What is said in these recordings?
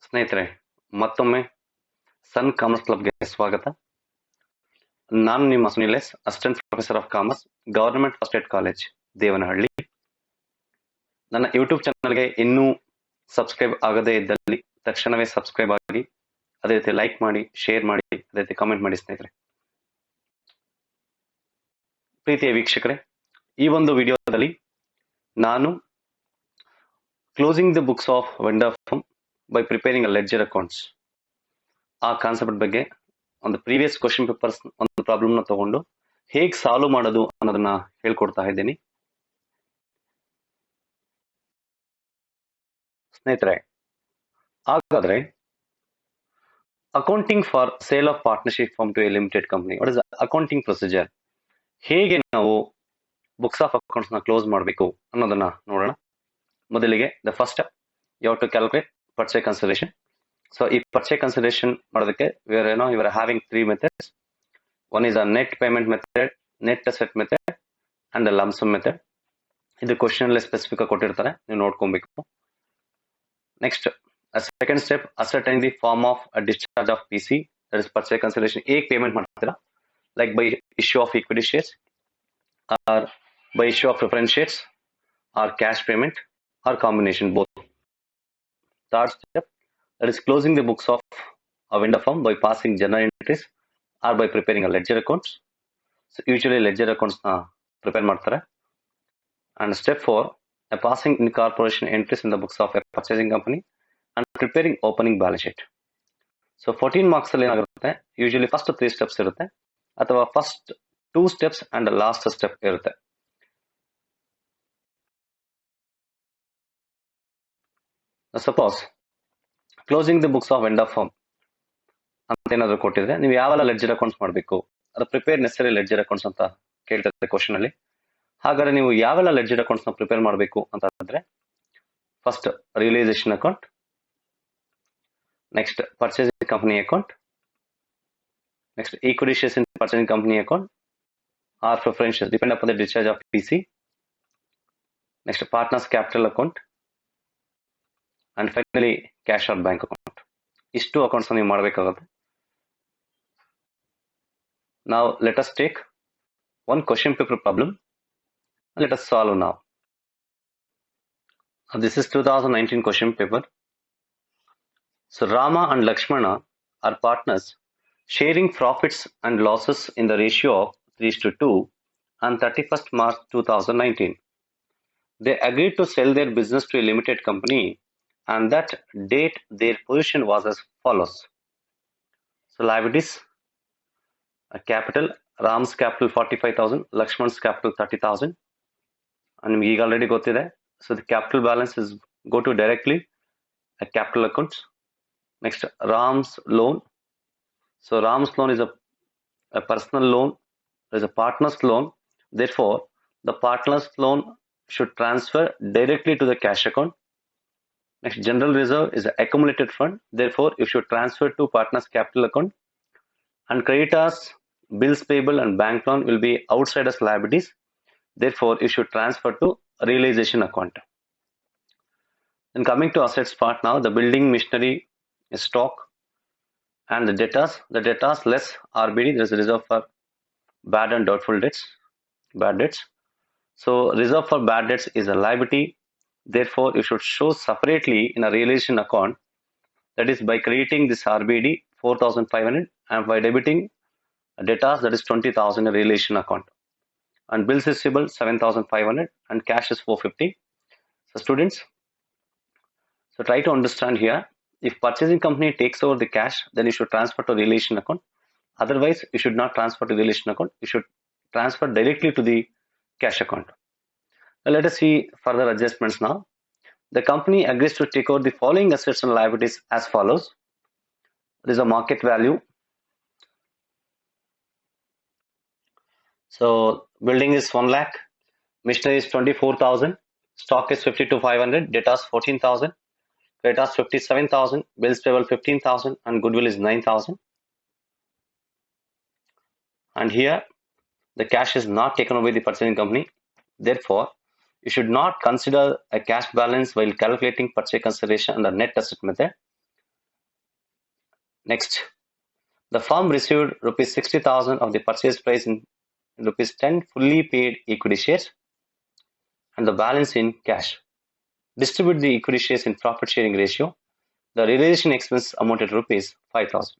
ಸ್ನೇಹಿತರೆ, ಮತ್ತೊಮ್ಮೆ ಸನ್ ಕಾಮರ್ಸ್ ಕ್ಲಬ್ಗೆ ಸ್ವಾಗತ. ನಾನು ನಿಮ್ಮ Sunil S, assistant professor of commerce, government first ಏಡ್ ಕಾಲೇಜ್, ದೇವನಹಳ್ಳಿ. ನನ್ನ ಯೂಟ್ಯೂಬ್ ಚಾನಲ್ಗೆ ಇನ್ನೂ ಸಬ್ಸ್ಕ್ರೈಬ್ ಆಗದೇ ಇದ್ದಲ್ಲಿ ತಕ್ಷಣವೇ ಸಬ್ಸ್ಕ್ರೈಬ್ ಆಗಿ, ಅದೇ ರೀತಿ ಲೈಕ್ ಮಾಡಿ, ಶೇರ್ ಮಾಡಿ, ಅದೇ ರೀತಿ ಕಮೆಂಟ್ ಮಾಡಿ. ಸ್ನೇಹಿತರೆ, ಪ್ರೀತಿಯ ವೀಕ್ಷಕರೇ, ಈ ಒಂದು ವಿಡಿಯೋದಲ್ಲಿ ನಾನು closing the books of vendor firm by preparing a ledger accounts ಆ ಕಾನ್ಸೆಪ್ಟ್ ಬಗ್ಗೆ ಒಂದು ಪ್ರೀವಿಯಸ್ ಕ್ವಶನ್ ಪೇಪರ್ಸ್ ಒಂದು ಪ್ರಾಬ್ಲಮ್ನ ತಗೊಂಡು ಹೇಗೆ ಸಾಲ್ವ್ ಮಾಡೋದು ಅನ್ನೋದನ್ನ ಹೇಳ್ಕೊಡ್ತಾ ಇದ್ದೀನಿ. ಸ್ನೇಹಿತರೆ, ಹಾಗಾದ್ರೆ accounting for sale of partnership firm to a limited company, what is accounting procedure, ಹೇಗೆ ನಾವು ಬುಕ್ಸ್ ಆಫ್ ಅಕೌಂಟ್ಸ್ ನ ಕ್ಲೋಸ್ ಮಾಡಬೇಕು ಅನ್ನೋದನ್ನ ನೋಡೋಣ. ಮೊದಲಿಗೆ the first you have to calculate purchase consideration. So ಈ ಪರ್ಚೇಸ್ ಕನ್ಸಿಡರೇಷನ್ ಮಾಡೋದಕ್ಕೆ you are having 3 methods. One is a net payment method, net asset method and lump sum method. ಇದು question ಅಲ್ಲಿ specific ಆಗಿ ಕೊಟ್ಟಿರ್ತಾರೆ, ನೀವು ನೋಡ್ಕೊಬೇಕು. Next second step, ascertain the form of discharge of PC, that is purchase consideration. ಹೇಗೆ payment ಮಾಡ್ತೀರಾ, like by issue of equity shares or by issue of preference shares or cash payment or combination both. Third step, that is closing the books of a vendor firm by passing journal entries or by preparing a ledger accounts. So usually ledger accounts na prepare ಮಾಡ್ತಾರೆ. And step 4, passing incorporation entries in the books of a purchasing company and preparing opening balance sheet. So 14 marks ಅಲ್ಲಿ ಏನಾಗಿರುತ್ತೆ, usually first 3 steps ಇರುತ್ತೆ ಅಥವಾ first 2 steps and last step ಇರುತ್ತೆ. Suppose closing the books of vendor firm ಅಂತ ಏನಾದ್ರು ಕೊಟ್ಟಿದ್ರೆ, ನೀವು ಯಾವೆಲ್ಲ ಲೆಡ್ಜರ್ ಅಕೌಂಟ್ಸ್ ಮಾಡಬೇಕು, ಅದು ಪ್ರಿಪೇರ್ ನೆಸರಿ ಲೆಡ್ಜರ್ ಅಕೌಂಟ್ಸ್ ಅಂತ ಕೇಳ್ತಾರೆ ಕ್ವಶನ್ ಅಲ್ಲಿ. ಹಾಗಾದ್ರೆ ನೀವು ಯಾವೆಲ್ಲ ಲೆಡ್ಜರ್ ಅಕೌಂಟ್ಸ್ ನ ಪ್ರಿಪೇರ್ ಮಾಡಬೇಕು ಅಂತ ಅಂದ್ರೆ, first realisation account, next purchasing company account, next equity shares in purchasing company account or preference shares depend upon the discharge of PC, next partners capital account and finally cash or bank account. ಇಷ್ಟು accounts ನೀವು ಮಾಡಬೇಕಾಗುತ್ತೆ. Now let us take one question paper problem and let us solve now. This is 2019 question paper. So Rama and Lakshmana are partners sharing profits and losses in the ratio of 3:2 on 31st March 2019. They agreed to sell their business to a limited company, and that date their position was as follows. So liabilities, capital, Ram's capital 45,000, Lakshman's capital 30,000, and ನಿಮ್ಗೆ ಈಗ already ಗೊತ್ತಿದೆ. So the capital balance is go to directly capital accounts. Next Ram's loan. So Ram's loan is a personal loan, is a partners loan. Therefore the partners loan should transfer directly to the cash account. Next, general reserve is an accumulated fund. Therefore, you should transfer to partners capital account. And creditors, bills payable and bank loan will be outside as liabilities. Therefore, you should transfer to realization account. Then coming to assets part now, the building machinery is stock and the debtors less RBD, there is a reserve for bad and doubtful debts, bad debts. So reserve for bad debts is a liability. Therefore, you should show separately in a realization account, that is by crediting this RBD 4,500 and by debiting debtors, that is 20,000 in realization account. And bills receivable 7,500 and cash is 450. So students, so try to understand here, if purchasing company takes over the cash, then you should transfer to realization account. Otherwise, you should not transfer to realization account. You should transfer directly to the cash account. Now let us see further adjustments now. The company agrees to take over the following assets and liabilities as follows. There is a market value. So building is 1 lakh, machinery is 24,000, stock is 52,500, debtors 14,000, creditors 57,000, bills payable 15,000, and goodwill is 9,000. And here the cash is not taken over by the purchasing company. Therefore, you should not consider a cash balance while calculating purchase consideration under net asset method. Next, the firm received rupees 60,000 of the purchase price in rupees 10 fully paid equity shares and the balance in cash. Distribute the equity shares in profit sharing ratio. The realization expense amounted to rupees 5,000.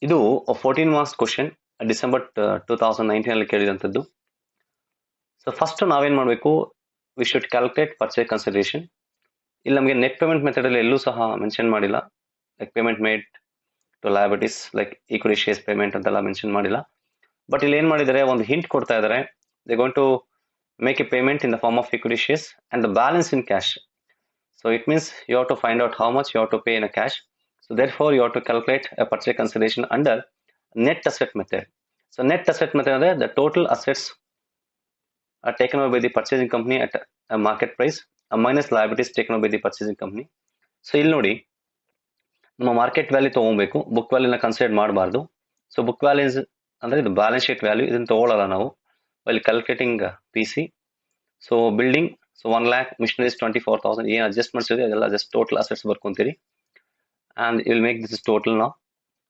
ಇದು 14 marks question December 2019 ಅಲ್ಲಿ ಕೇಳಿದಂಥದ್ದು. So first ನಾವೇನ್ ಮಾಡಬೇಕು, we should calculate purchase consideration. ಇಲ್ಲಿ ನಮಗೆ net payment method ಅಲ್ಲಿ ಎಲ್ಲೂ ಸಹ mention ಮಾಡಿಲ್ಲ, like payment made to liabilities like equity shares payment ಅಂತೆಲ್ಲ ಮೆನ್ಷನ್ ಮಾಡಿಲ್ಲ. ಬಟ್ ಇಲ್ಲಿ ಏನ್ ಮಾಡಿದ್ದಾರೆ, ಒಂದು ಹಿಂಟ್ ಕೊಡ್ತಾ ಇದ್ದಾರೆ, they going to make a payment in the form of equity shares and the balance in cash. So it means you have to find out how much you have to pay in a cash. So therefore you have to calculate a purchase consideration under net asset method. So net asset method is the total assets are taken over by the purchasing company at a market price minus liabilities taken over by the purchasing company. So ಇಲ್ಲಿ ನೋಡಿ, ನಮ್ಮ market value ತಗೊಬೇಕು, book ವ್ಯಾಲ್ಯೂನ consider ಮಾಡಬಾರ್ದು. So book values ಅಂದ್ರೆ ಇದು balance sheet value, ಇದನ್ನ ತಗೊಳ್ಳಲ್ಲ ನಾವು while calculating PC. So building, so 1 lakh, machineries 24,000, ಏನು ಅಡ್ಜಸ್ಟ್ಮೆಂಟ್ಸ್ ಇದೆ ಅದೆಲ್ಲ ಜಸ್ಟ್ ಟೋಟಲ್ ಅಸೆಟ್ಸ್ ಬರ್ಕೊಂತೀರಿ. and you will make this is total now,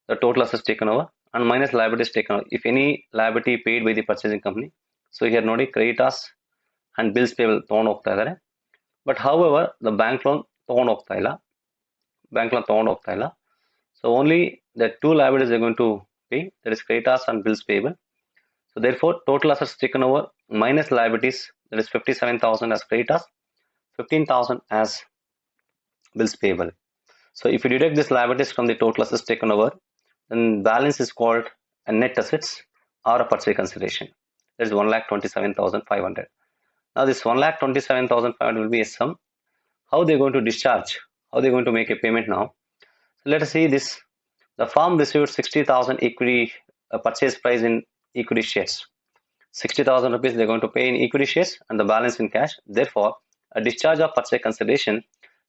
the total assets taken over and minus liabilities taken over, if any liability paid by the purchasing company. So here ನೋಡಿ, creditors and bills payable ತಗೊಂಡು ಹೋಗ್ತಾ ಇದ್ದಾರೆ. But however the bank loan ತಗೊಂಡು ಹೋಗ್ತಾ ಇಲ್ಲ. So only the two liabilities are going to pay, that is creditors and bills payable. So therefore total assets taken over minus liabilities, that is 57,000 as creditors, 15,000 as bills payable. So if you deduct this liabilities from the total assets taken over, then balance is called a net assets or a purchase consideration. That is 1,27,500. Now this 1,27,500 will be a sum. How they are going to discharge? How they are going to make a payment now? So let us see this. The firm received 60,000 equity purchase price in equity shares. 60,000 rupees they are going to pay in equity shares and the balance in cash. Therefore, a discharge of purchase consideration.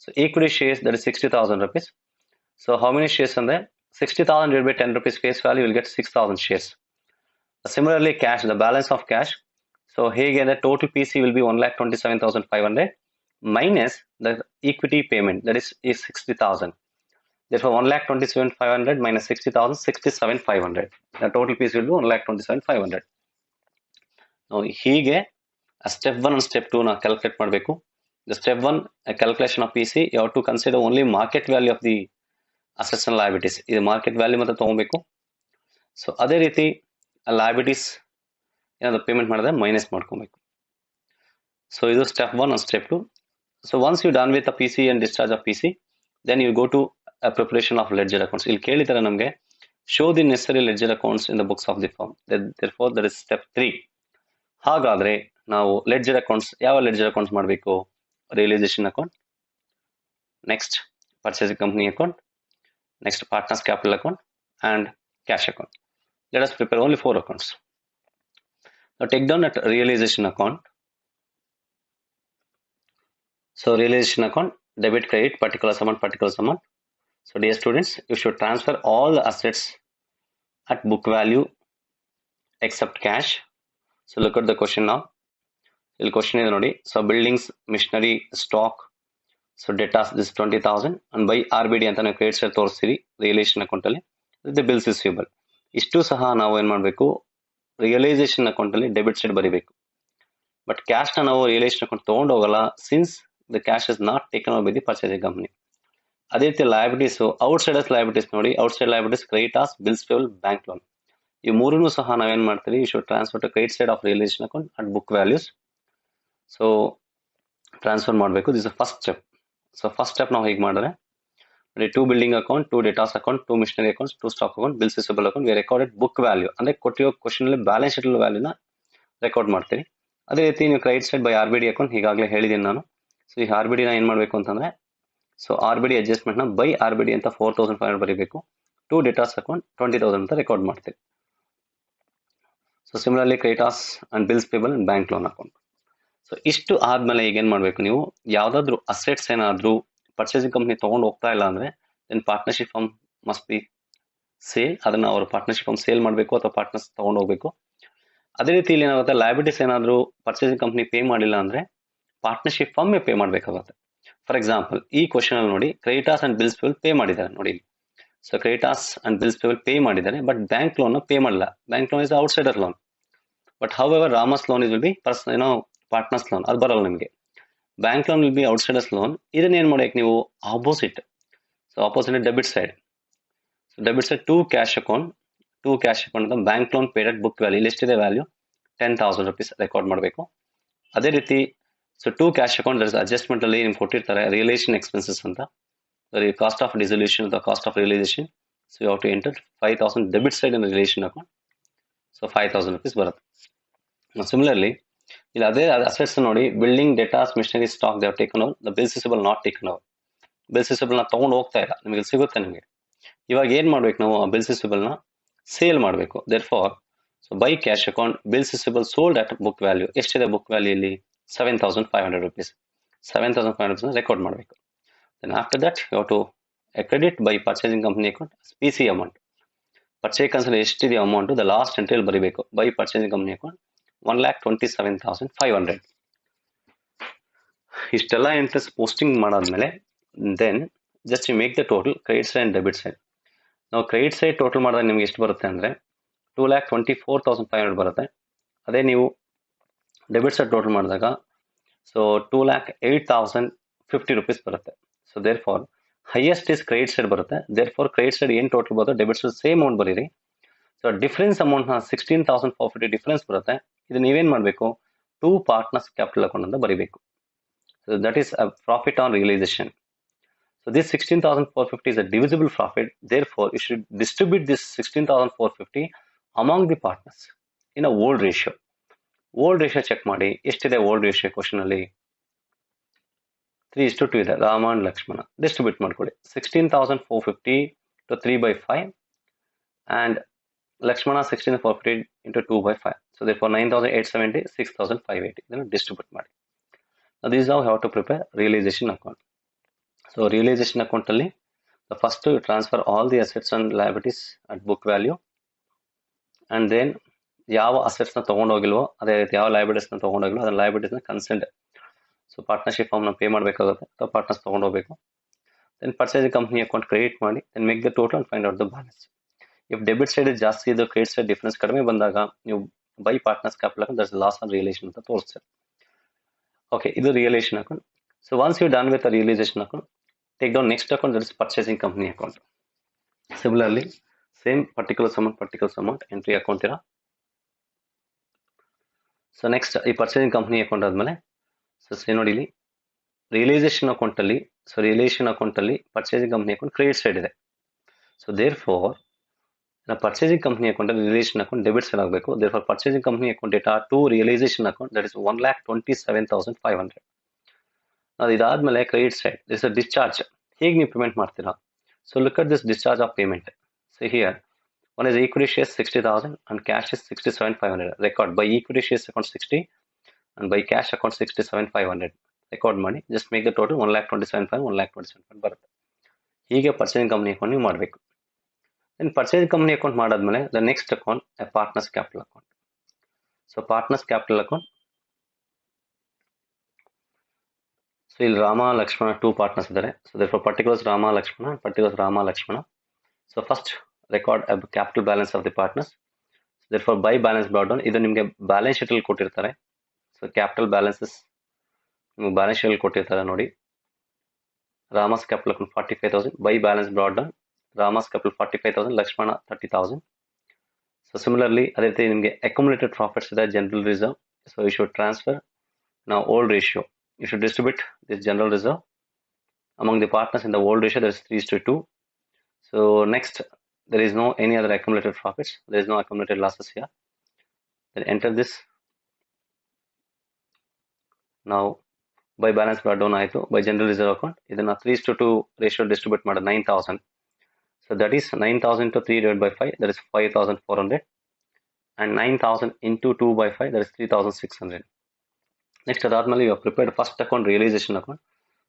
So equity shares, that is 60,000 rupees. So how many shares are there? 60,000 divided by 10 rupees face value, you will get 6,000 shares. Similarly, cash, the balance of cash. So here the total PC will be 1,27,500 minus the equity payment, that is 60,000. Therefore 1,27,500 minus 60,000, 67,500. The total PC will be 1,27,500. Now ಹೀಗೆ step 1 and step 2 na calculate ಮಾಡಬೇಕು. The step 1 calculation of PC, you have to consider only market value of the assets and liabilities. ಇದು market value ಮಾತ್ರ ತಗೊಬೇಕು. So ಅದೇ ರೀತಿ liabilities ಏನಾದ್ರು payment ಮಾಡಿದ್ರೆ minus ಮಾಡ್ಕೊಬೇಕು. ಸೊ ಇದು step 1 and step 2. So once you done with a PC and discharge of PC, then you go to a preparation of ledger accounts. ಇಲ್ಲಿ ಕೇಳಿದ್ದಾರೆ ನಮಗೆ, show the necessary ledger accounts in the books of the firm. Therefore that is step 3. ಹಾಗಾದ್ರೆ ನಾವು ledger accounts, ಯಾವ ledger accounts ಮಾಡಬೇಕು? Realisation account, next purchasing company account, next partners capital account and cash account. Let us prepare only 4 accounts. Now take down at realization account. So realization account, debit credit, particular amount. So dear students, you should transfer all the assets at book value except cash. So look at the question now. The question is nodi. So buildings, machinery, stock, so debtors this 20,000 and by RBD ಅಂತ ನಾವು credit side ತೋರಿಸ್ತೀವಿ realisation account ಅಲ್ಲಿ. The bills receivable, ಇಷ್ಟು ಸಹ ನಾವು ಏನ್ ಮಾಡಬೇಕು, realisation account ಅಲ್ಲಿ ಡೆಬಿಟ್ ಸೈಡ್ ಬರೀಬೇಕು. ಬಟ್ ಕ್ಯಾಶ್ ನ ನಾವು ರಿಯಲೈಸೇಷನ್ ಅಕೌಂಟ್ ತಗೊಂಡು ಹೋಗಲ್ಲ, since the cash is not taken over by the purchasing company. ಅದೇ ರೀತಿ ಲಯಬಿಲಿಟೀಸ್, ಔಟ್ ಸೈಡರ್ಸ್ ಲಯಬಿಲಿಟೀಸ್ ನೋಡಿ, outside liabilities creditors, bills payable, bank loan, ಈ ಮೂರನ್ನು ಸಹ ನಾವೇನ್ ಮಾಡ್ತೀವಿ, you should transfer to credit side of realisation account at book values. So transfer ಮಾಡಬೇಕು. This is first step. So first step ನಾವು ಹೇಗೆ ಮಾಡಿದ್ರೆ, 2 building account, 2 debtors account, 2 machinery accounts, 2 stock account, bills receivable account, we recorded book value, ಅಂದ್ರೆ ಕೊಟ್ಟಿರೋ question ಅಲ್ಲಿ balance sheet ವ್ಯಾಲ್ಯೂನ record ಮಾಡ್ತೀರಿ. ಅದೇ ರೀತಿ ನೀವು credit side by RBD account ಈಗಾಗಲೇ ಹೇಳಿದ್ದೀನಿ ನಾನು. ಸೊ ಈ RBD ನ ಏನ್ ಮಾಡ್ಬೇಕು ಅಂತಂದ್ರೆ, ಸೊ RBD ಅಡ್ಜಸ್ಟ್ಮೆಂಟ್ ನ ಬೈ RBD ಅಂತ 4,500 ಬರೀಬೇಕು. 2 ಡೇಟಾಸ್ ಅಕೌಂಟ್ 20,000 ಅಂತ ರೆಕಾರ್ಡ್ ಮಾಡ್ತೀವಿ. So similarly creditors and bills payable and bank loan account. So ಇಷ್ಟು ಆದ್ಮೇಲೆ ಈಗ ಏನ್ ಮಾಡ್ಬೇಕು, ನೀವು ಯಾವ್ದಾದ್ರು ಅಸೆಟ್ಸ್ ಏನಾದ್ರು ಪರ್ಚೇಸಿಂಗ್ ಕಂಪನಿ ತಗೊಂಡು ಹೋಗ್ತಾ ಇಲ್ಲ ಅಂದ್ರೆ, then partnership firm must be sale. ಅದನ್ನ ಅವರು ಪಾರ್ಟ್ನರ್ಶಿಪ್ ಫರ್ಮ್ ಸೇಲ್ ಮಾಡಬೇಕು ಅಥವಾ ಪಾರ್ಟ್ನರ್ಸ್ ತಗೊಂಡು ಹೋಗ್ಬೇಕು. ಅದೇ ರೀತಿ ಇಲ್ಲಿ ಏನಾಗುತ್ತೆ, ಲಯಬಿಲಿಟೀಸ್ ಏನಾದ್ರು ಪರ್ಚೇಸಿಂಗ್ ಕಂಪನಿ ಪೇ ಮಾಡಿಲ್ಲ ಅಂದ್ರೆ ಪಾರ್ಟ್ನರ್ಶಿಪ್ ಫರ್ಮ್ ಪೇ ಮಾಡಬೇಕಾಗುತ್ತೆ. ಫಾರ್ ಎಕ್ಸಾಂಪಲ್ ಈ ಕ್ವಶನ್ ಅಲ್ಲಿ ನೋಡಿ creditors and bills payable pay ಮಾಡಿದ್ದಾರೆ ನೋಡಿ. So creditors and bills payable pay ಮಾಡಿದ್ದಾರೆ, ಬಟ್ ಬ್ಯಾಂಕ್ ಲೋನ್ ಪೇ ಮಾಡಲ್ಲ. Bank loan is outsider loan. But however Rama's loan is will be partners loan, ಅದು ಬರಲ್ಲ ನಿಮಗೆ. Bank loan will be outsiders loan. ಇದನ್ನ ಏನ್ ಮಾಡಬೇಕು ನೀವು opposite. So opposite debit side. So debit side to cash account ಅಂತ bank loan paid at book value ಎಷ್ಟಿದೆ value 10,000 rupees record ಮಾಡಬೇಕು. ಅದೇ ರೀತಿ so to cash account adjustment ಅಲ್ಲಿ ನಿಮ್ಗೆ ಕೊಟ್ಟಿರ್ತಾರೆ ರಿಯಲೈಸೇಷನ್ ಎಕ್ಸ್ಪೆನ್ಸಸ್ ಅಂತ, ಕಾಸ್ಟ್ ಆಫ್ ಡಿಸಲ್ಯೂಷನ್ ಅಥವಾ cost of realisation. So you have to enter 5,000 debit side in realisation account. So 5,000 rupees ಬರುತ್ತೆ. ಸಿಮಿಲರ್ಲಿ ಇಲ್ಲಿ ಅದೇ ಅಸೆಟ್ಸ್ ನೋಡಿ, building debtors machinery stock they taken over, the bills receivable not taken over. Bills ರಿಸಿಬಲ್ ನ ತಗೊಂಡು ಹೋಗ್ತಾ ಇಲ್ಲ, ನಿಮಗೆ ಸಿಗುತ್ತೆ. ನಿಮಗೆ ಇವಾಗ ಏನ್ ಮಾಡ್ಬೇಕು ನಾವು ಆ ಬಿಲ್ಸ್ ರಿಸಿಬಲ್ ನ ಸೇಲ್ ಮಾಡಬೇಕು. Therefore so by cash account bills receivable sold at book value ಎಷ್ಟಿದೆ ಬುಕ್ ವ್ಯಾಲ್ಯೂ ಇಲ್ಲಿ 7,500 rupees. 7,500 rupees ರೆಕಾರ್ಡ್ ಮಾಡಬೇಕು. Then after that you have to credit by purchasing company account PC amount. Purchase consideration ಎಷ್ಟಿದೆ amount the last ಎಂಟ್ರಿಯಲ್ಲಿ ಬರೀಬೇಕು. ಬೈ purchasing company ಅಕೌಂಟ್ 1,27,500. ಇಷ್ಟೆಲ್ಲ entries posting ಮಾಡಾದ್ಮೇಲೆ then just you make the total credit side and debit side. ನಾವು credit side total ಮಾಡಿದಾಗ ನಿಮ್ಗೆ ಎಷ್ಟು ಬರುತ್ತೆ ಅಂದರೆ 2,24,500 ಬರುತ್ತೆ. ಅದೇ ನೀವು ಡೆಬಿಟ್ ಸೈಡ್ ಟೋಟಲ್ ಮಾಡಿದಾಗ ಸೊ 2,08,050 rupees ಬರುತ್ತೆ. So therefore highest is credit side ಬರುತ್ತೆ. ದೇರ್ ಫಾರ್ ಕ್ರೆಡಿಟ್ ಸೈಡ್ ಏನು ಟೋಟಲ್ ಬರುತ್ತೆ ಡೆಬಿಟ್ ಸೈಡ್ ಸೇಮ್ ಅಮೌಂಟ್ ಬರೀರಿ. ಸೊ ಡಿಫ್ರೆನ್ಸ್ ಅಮೌಂಟ್ 16,450 ಡಿಫ್ರೆನ್ಸ್ ಬರುತ್ತೆ. ಇದು ನೀವೇನು ಮಾಡಬೇಕು, ಟೂ ಪಾರ್ಟ್ನರ್ಸ್ ಕ್ಯಾಪಿಟಲ್ ಅಕೌಂಟ್ ಅಂತ ಬರೀಬೇಕು. So that is a profit on realisation. So this 16,450 is a divisible profit. Therefore, you should distribute this 16,450 among the partners in a old ratio. Old ratio check ಮಾಡಿ. ಎಷ್ಟಿದೆ old ratio question ಅಲ್ಲಿ 3:2 ಇದೆ. Rama and Lakshmana distribute ಮಾಡ್ಕೊಳ್ಳಿ. 16,450 to 3/5 and Lakshmana 16,450 into 2/5. So therefore 9,870, 6,580 ಇದನ್ನು distribute ಮಾಡಿ. Now this is how you have to prepare realization account. So realization account ಅಲ್ಲಿ the first you transfer all the assets and liabilities at book value, and then ಯಾವ assets ನ ತಗೊಂಡೋಗಿಲ್ವೋ ಅದೇ ರೀತಿ ಯಾವ liabilities ನ ತಗೊಂಡೋಗಿಲ್ವೋ ಅದನ್ನ ಲಯಬಿಲಿಟೀಸ್ ನ ಕನ್ಸೆಂಟ್ ಸೊ ಪಾರ್ಟ್ನರ್ಶಿಪ್ ಫಾರ್ಮ್ ನ ಪೇ ಮಾಡಬೇಕಾಗುತ್ತೆ ಅಥವಾ ಪಾರ್ಟ್ನರ್ಸ್ ತಗೊಂಡೋಗ್ಬೇಕು. Then purchasing company account credit ಮಾಡಿ then make the total and find out the balance. If debit side ಜಾಸ್ತಿ ಇದು ಕ್ರೆಡಿಟ್ ಸೈಡ್ ಡಿಫರೆನ್ಸ್ ಕಡಿಮೆ ಬಂದಾಗ ನೀವು by partners capital that's loss on realisation ಅಂತ ತೋರಿಸ್ತಾರೆ. ಓಕೆ, ಇದು realisation account. So once you done with realisation account, take down next account, that is purchasing company account. Similarly, same particular amount entry account ira. So next ಈ purchasing company account ಆದ್ಮೇಲೆ so ನೋಡಿ ಇಲ್ಲಿ realisation account ಅಲ್ಲಿ purchasing company account credit side ಇದೆ. So therefore purchasing company account ಅಲ್ಲಿ realisation account debit side ಆಗಬೇಕು. Therefore purchasing company account ಡೇಟಾ to realisation account that is 1,27,500. ಅದು ಇದಾದ್ಮೇಲೆ ಕ್ರೆಡಿಟ್ ಸೈಡ್ ದಿಸ್ ಡಿಸ್ಚಾರ್ಜ್ ಹೇಗೆ ನೀವು payment ಮಾಡ್ತೀರಾ. So look at this discharge of payment. So here one is equity shares 60,000 and cash is 67,500. Record by equity shares account 60 and by cash account 67,500 record ಮಾಡಿ. Just make the total 1,27,500 1,27,500 ಬರುತ್ತೆ. ಹೀಗೆ purchasing company account ನೀವು ಮಾಡಬೇಕು. Then purchasing company account ಮಾಡಾದ್ಮೇಲೆ the next account partners capital account. So partners capital account, so ಇಲ್ಲಿ Rama Lakshmana two partners ಇದ್ದಾರೆ. So therefore particulars Rama Lakshmana. So first record capital balance of the partners. Therefore by balance brought down, ಇದು ನಿಮಗೆ balance sheet ಅಲ್ಲಿ ಕೊಟ್ಟಿರ್ತಾರೆ. So capital balances ನಿಮ್ಗೆ balance sheet ಅಲ್ಲಿ ಕೊಟ್ಟಿರ್ತಾರೆ ನೋಡಿ. Rama's capital account 45,000, by balance brought down Rama's capital 45,000, Lakshmana 30,000. So similarly ಅದೇ ರೀತಿ ನಿಮಗೆ ಅಕ್ಯುಮುಲೇಟೆಡ್ ಪ್ರಾಫಿಟ್ಸ್ ಇದೆ general reserve. So you should transfer ನಾವು old ratio. You should distribute this general reserve among the partners in the old ratio, that is 3:2. So next, there is no any other accumulated profits. There is no accumulated losses here. Then enter this. Now by balance brought down ಆಯಿತು. by general reserve account ಇದನ್ನ 3:2 ratio distribute ಮಾಡಿ 9,000. So that is 9,000 to 3 divided by 5, that is 5,400, and 9,000 into 2/5, that is 3,600. Next ಅದಾದ್ಮೇಲೆ you prepared first account realisation account.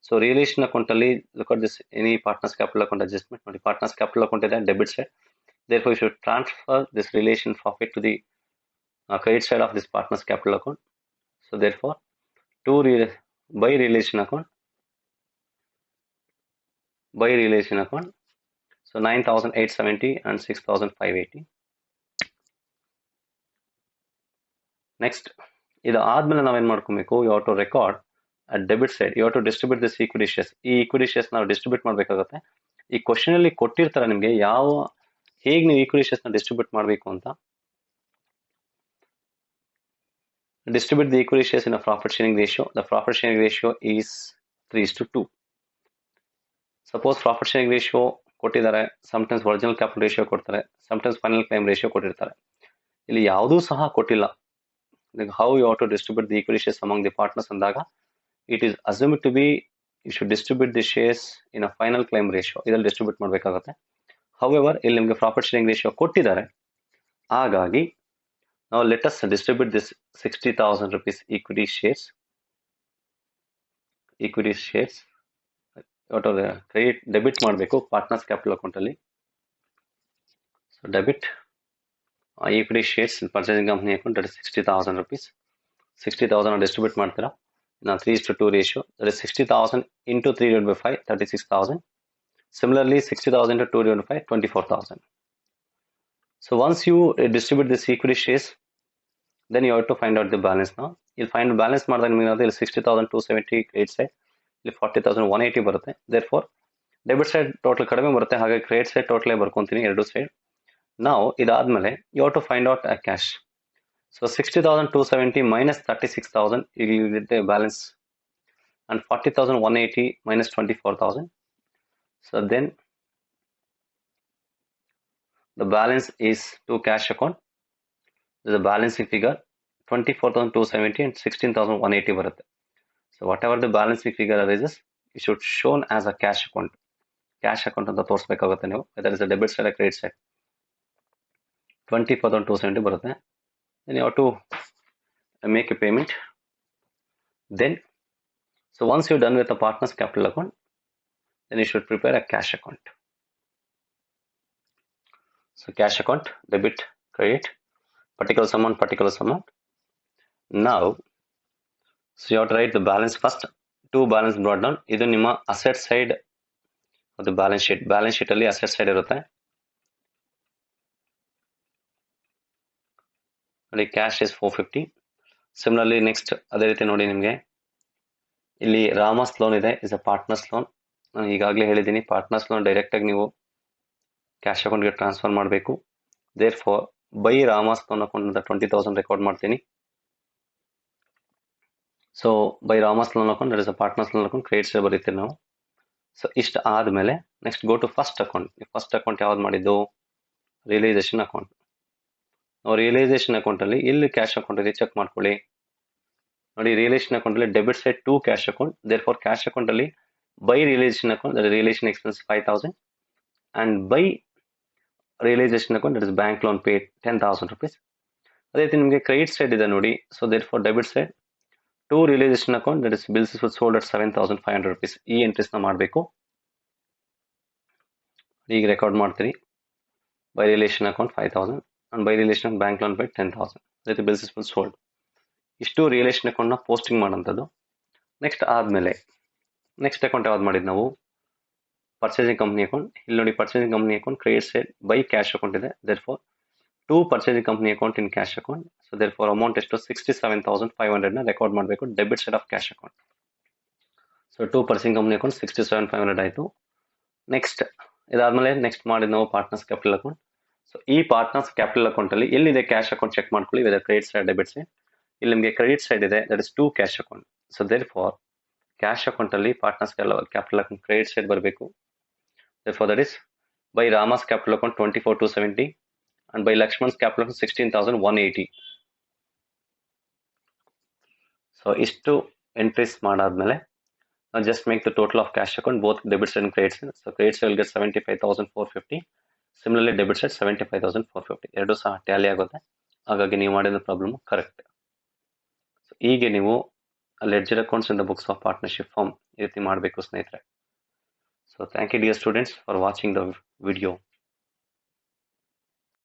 So realisation account ಅಲ್ಲಿ look at this any partners capital account adjustment ನೋಡಿ. Partners capital account ಇದೆ debit side. Therefore you should transfer this realisation profit to the credit side of this partners capital account. So therefore to by realisation account by realization account. So 9,870 and 6,580. Next, ಇದು ಆದ್ಮೇಲೆ ನಾವೇನ್ ಮಾಡ್ಕೊಬೇಕು, you have to record at debit side, you have to distribute this equity shares. ಈ equity shares ನಾವು distribute ಮಾಡಬೇಕಾಗುತ್ತೆ. ಈ question ಅಲ್ಲಿ ಕೊಟ್ಟಿರ್ತಾರೆ ನಿಮಗೆ ಹೇಗೆ ನೀವು ಈಕ್ವಿಟಿ ಶೇರ್ಸ್ ನ ಡಿಸ್ಟ್ರಿಬ್ಯೂಟ್ ಮಾಡಬೇಕು ಅಂತ. Distribute the equity shares in a profit sharing ratio. The profit sharing ratio is 3:2. Suppose profit sharing ratio ಕೊಟ್ಟಿದ್ದಾರೆ, sometimes original capital ratio ಕೊಡ್ತಾರೆ, sometimes final claim ratio ಕೊಟ್ಟಿರ್ತಾರೆ. ಇಲ್ಲಿ ಯಾವುದೂ ಸಹ ಕೊಟ್ಟಿಲ್ಲ. How you have to distribute the equity shares among the partners ಅಂದಾಗ it is assumed to be you should distribute the shares in a final claim ratio. ಇದರಲ್ಲಿ distribute ಮಾಡಬೇಕಾಗುತ್ತೆ. However, ಇಲ್ಲಿ ನಿಮಗೆ profit sharing ratio ಕೊಟ್ಟಿದ್ದಾರೆ. ಹಾಗಾಗಿ now let us distribute this 60,000 rupees equity shares. Credit debit ಮಾಡಬೇಕು partners capital account ಅಲ್ಲಿ. So debit equity shares purchasing company account, that is 60,000 rupees. 60,000 distribute ಮಾಡ್ತೀರಾ. Now 3:2 ratio, that is 60,000 into 3/5, 36,000. Similarly 60,000 into 2/5, 24,000. So once you distribute this equity shares, then you have to find out the balance. Now you'll find balance ಮಾಡಿದಾಗ ನಿಮಗೆ ಇಲ್ಲಿ 60,270 credit side, ಇಲ್ಲಿ 40,180 ಬರುತ್ತೆ. therefore debit side total ಕಡಿಮೆ ಬರುತ್ತೆ, ಹಾಗೆ credit side total ಬರ್ಕೊಂತೀನಿ ಎರಡು side. ನಾವು ಇದಾದ್ಮೇಲೆ you have to find out a cash. So 60,270 minus 36,000, you get the balance, and 40,180 minus 24,000. So then the balance is to cash account. The balancing figure 24,270 and 16,180 ಬರುತ್ತೆ. So whatever the balancing figure arises, it should shown as a cash account. Cash account ಅಂತ ತೋರಿಸಬೇಕಾಗುತ್ತೆ ನೀವು, whether is a debit side credit side. 24,270 ಬರುತ್ತೆ. then you have to make a payment. Then so once you're done with the partners capital account, then you should prepare a cash account. So cash account, debit, credit, particular amount. Now so you have to write the balance first. Two balance brought down. ಇದು ನಿಮ್ಮ asset side of the balance sheet ಅಲ್ಲಿ asset side ಇರುತ್ತೆ. ನೋಡಿ cash is 450. Similarly next ಅದೇ ರೀತಿ ನೋಡಿ ನಿಮಗೆ ಇಲ್ಲಿ ರಾಮಸ್ ಲೋನ್ ಇದೆ, ಇಸ್ ಅ ಪಾರ್ಟ್ನರ್ಸ್ ಲೋನ್. ನಾನು ಈಗಾಗಲೇ ಹೇಳಿದ್ದೀನಿ, ಪಾರ್ಟ್ನರ್ಸ್ ಲೋನ್ ಡೈರೆಕ್ಟ್ ಆಗಿ ನೀವು ಕ್ಯಾಶ್ ಅಕೌಂಟ್ಗೆ ಟ್ರಾನ್ಸ್ಫರ್ ಮಾಡಬೇಕು. Therefore by Rama's loan account ಅಂತ 20,000 ರೆಕಾರ್ಡ್ ಮಾಡ್ತೀನಿ. So by Rama's loan account, that is a partners loan account, credit side ಬರೀತೀವಿ ನಾವು. ಸೊ ಇಷ್ಟು ಆದಮೇಲೆ next go to first account. First account ಯಾವ್ದು ಮಾಡಿದ್ದು? Realisation account. ನಾವು ರಿಯಲೈಸೇಷನ್ ಅಕೌಂಟ್ ಅಲ್ಲಿ ಇಲ್ಲಿ ಕ್ಯಾಶ್ ಅಕೌಂಟ್ ಅಲ್ಲಿ ಚೆಕ್ ಮಾಡ್ಕೊಳ್ಳಿ. ನೋಡಿ ರಿಯಲೈಸೇಷನ್ ಅಕೌಂಟ್ ಅಲ್ಲಿ debit side to cash account, therefore cash account ಅಲ್ಲಿ by realisation account, that realisation expense 5,000, and by realisation account, that is bank loan paid 10,000 rupees. ಅದೇ ರೀತಿ ನಿಮಗೆ ಕ್ರೆಡಿಟ್ ಸೈಡ್ ಇದೆ ನೋಡಿ. So therefore debit side to realisation account, that is bills sold at 7,500 rupees. ಈ entries ನ ಮಾಡಬೇಕು. ಈಗ record ಮಾಡ್ತೀರಿ. By realisation account 5,000 and by relation bank loan by 10,000. that the bills is sold. ಇಷ್ಟು realisation account ನ posting ಮಾಡೋಂಥದ್ದು. Next ಆದ್ಮೇಲೆ next account ಯಾವ್ದು ಮಾಡಿದ್ ನಾವು? Purchasing company account. ಇಲ್ಲಿ ನೋಡಿ purchasing company account credit side by cash account ಇದೆ. Therefore to purchasing company account in cash account. So therefore amount ಎಷ್ಟು? 67,500 ನ ರೆಕಾರ್ಡ್ ಮಾಡಬೇಕು debit side of cash account. So to purchasing company account 67,500 ಆಯ್ತು. Next ಇದಾದ್ಮೇಲೆ next ಮಾಡಿದ್ ನಾವು partners capital account. So ಈ partners capital account ಅಲ್ಲಿ ಎಲ್ಲಿದೆ ಕ್ಯಾಶ್ ಅಕೌಂಟ್ ಚೆಕ್ ಮಾಡ್ಕೊಳ್ಳಿ, whether credit side debit side. ಇಲ್ಲಿ ನಿಮಗೆ ಕ್ರೆಡಿಟ್ ಸೈಡ್ ಇದೆ, that is to cash account. So therefore cash account ಅಲ್ಲಿ partners capital account credit side ಬರಬೇಕು. Therefore that is by Rama's capital account 24,270 and by Lakshman's capital account 16,180. So ಇಷ್ಟು entries ಮಾಡಾದ್ಮೇಲೆ just make the total of cash account both debit side and credit side. So credit side will get 75,450. Similarly debit side 75,450. ಎರಡು ಸಹ Tally ಆಗುತ್ತೆ. ಹಾಗಾಗಿ ನೀವು ಮಾಡಿದ problem correct. So ಹೀಗೆ ನೀವು ledger accounts in the books of partnership firm ಈ ರೀತಿ ಮಾಡಬೇಕು ಸ್ನೇಹಿತರೆ. So thank you dear students for watching the video.